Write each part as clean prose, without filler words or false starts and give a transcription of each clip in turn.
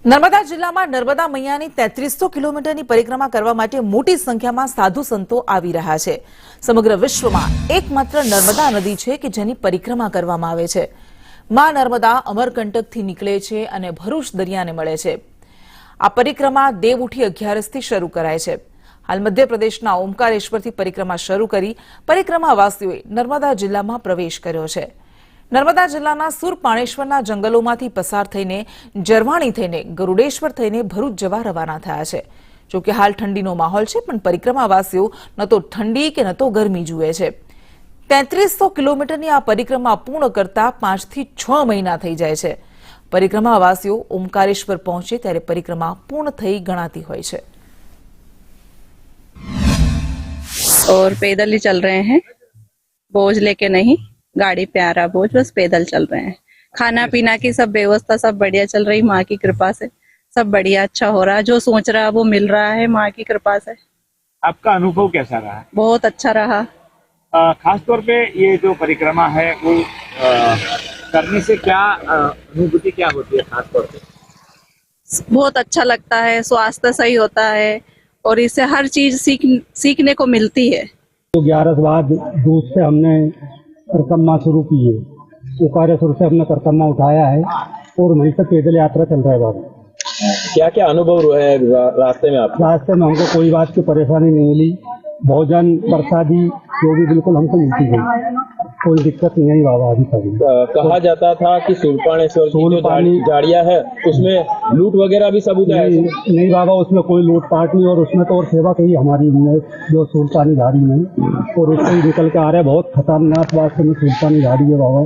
નર્મદા જિલ્લામાં નર્મદા મૈયાની 3300 કિલોમીટરની પરિક્રમા કરવા માટે મોટી સંખ્યામાં સાધુ સંતો આવી રહ્યા છે। સમગ્ર વિશ્વમાં એકમાત્ર નર્મદા નદી છે કે જેની પરિક્રમા કરવામાં આવે છે। માં નર્મદા અમરકંટકથી નીકળે છે અને ભરૂચ દરિયાને મળે છે। આ પરિક્રમા દેવઉઠી 11થી શરૂ કરાય છે। હાલ મધ્યપ્રદેશના ઓમકારેશ્વરથી પરિક્રમા શરૂ કરી પરિક્રમાવાસીઓએ નર્મદા જિલ્લામાં પ્રવેશ કર્યો છે। नर्मदा जिल्लाना सुरपाणेश्वरना जंगलोमांथी पसार थईने जरवाणी थईने गरुडेश्वर थईने भरूच जवा रवाना थया छे। जो कि हाल ठंडीनो माहोल छे पण परिक्रमावासीओ न तो ठंडी के न तो गरमी जुए छे। 3300 किलोमीटरनी आ परिक्रमा पूर्ण करता 5 થી 6 महीना थई जाय छे। परिक्रमावासीओ ओमकारेश्वर पहुंचे त्यारे परिक्रमा पूर्ण थई गणाती होय छे। और पैदल ही चल रहे हैं, बोझ लेके नहीं, गाड़ी पे आ रहा बोझ, बस पैदल चल रहे हैं। खाना पीना की सब व्यवस्था सब बढ़िया चल रही, माँ की कृपा से सब बढ़िया अच्छा हो रहा है। जो सोच रहा है वो मिल रहा है माँ की कृपा से। आपका अनुभव कैसा रहा? बहुत अच्छा रहा। खास तौर पे ये जो परिक्रमा है वो करने से क्या अनुभूति क्या होती है? खास तौर पे बहुत अच्छा लगता है, स्वास्थ्य सही होता है और इससे हर चीज सीखने को मिलती है। तो 11 बाद दूध से हमने परिक्रमा शुरू की है। ओमकारेश्वर से हमने परिक्रमा उठाया है और वहीं से पैदल यात्रा चल रहा है। बाबा क्या क्या अनुभव हुए हैं रास्ते में? आप रास्ते में हमको कोई बात की परेशानी नहीं मिली। भोजन प्रसादी जो भी बिल्कुल हमको मिलती गई, कोई दिक्कत नहीं आई बाबा अभी तक। कहा जाता था कि सुरपाणेश्वर की जो गाड़ियां है उसमें लूट वगैरह भी सबूत है? नहीं बाबा, उसमें कोई लूटपाट नहीं। और उसमें तो और सेवा कही हमारी जो सुल्तानी गाड़ी में, और उससे ही निकल के आ रहे। बहुत खतरनाक बात में सुल्तानी गाड़ी है बाबा।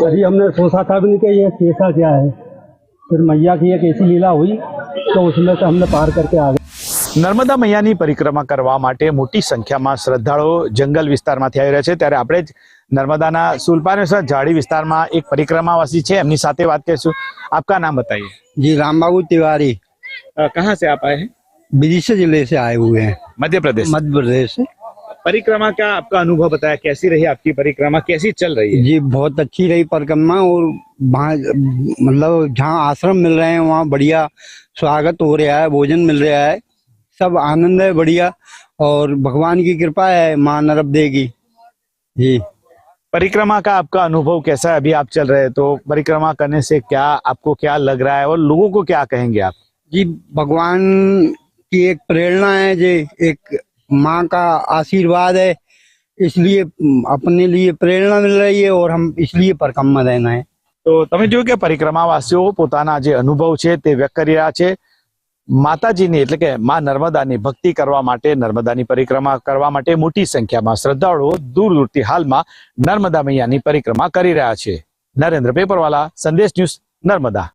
अभी हमने सोचा था भी नहीं कि ये कैसा क्या है। फिर मैया की एक ऐसी लीला हुई तो उसमें से हमने पार करके आ गए। नर्मदा मैयानी परिक्रमा करवा माटे मोटी संख्यामां श्रद्धाळुओ जंगल विस्तारमांथी આવી રહ્યા છે। ત્યારે આપણે જ नर्मदाना सुलपानेश्वर झाड़ी विस्तार में एक परिक्रमावासी है, एमनी साथे बात करीशुं। आपका नाम बताइए। जी रामबाबू तिवारी। कहाँ से आप आए हैं? विदिशा जिले से आए हुए हैं। मध्य प्रदेश से। परिक्रमा का आपका अनुभव बताया, कैसी रही आपकी परिक्रमा, कैसी चल रही है? जी बहुत अच्छी रही परिक्रमा। और वहाँ मतलब जहाँ आश्रम मिल रहे हैं वहाँ बढ़िया स्वागत हो रहा है, भोजन मिल रहा है, सब आनंद है बढ़िया। और भगवान की कृपा है माँ नर्मदे की। जी परिक्रमा का आपका अनुभव कैसा है? अभी आप चल रहे हैं तो परिक्रमा करने से क्या आपको क्या लग रहा है और लोगों को क्या कहेंगे आप? जी भगवान की एक प्रेरणा है, जी एक माँ का आशीर्वाद है, इसलिए अपने लिए प्रेरणा मिल रही है और हम इसलिए परिक्रमा देना है। तो तमे जो के परिक्रमावासीओ पोताना जे अनुभव छे ते व्यक्त करी रह्या छे। माताजीनी એટલે કે માં નર્મદાની ભક્તિ કરવા માટે, નર્મદાની પરિક્રમા કરવા માટે મોટી સંખ્યામાં શ્રદ્ધાળુઓ દૂર દૂરથી હાલમાં નર્મદા મૈયાની પરિક્રમા કરી રહ્યા છે। નરેન્દ્ર પેપરવાલા, સંદેશ ન્યૂઝ, નર્મદા।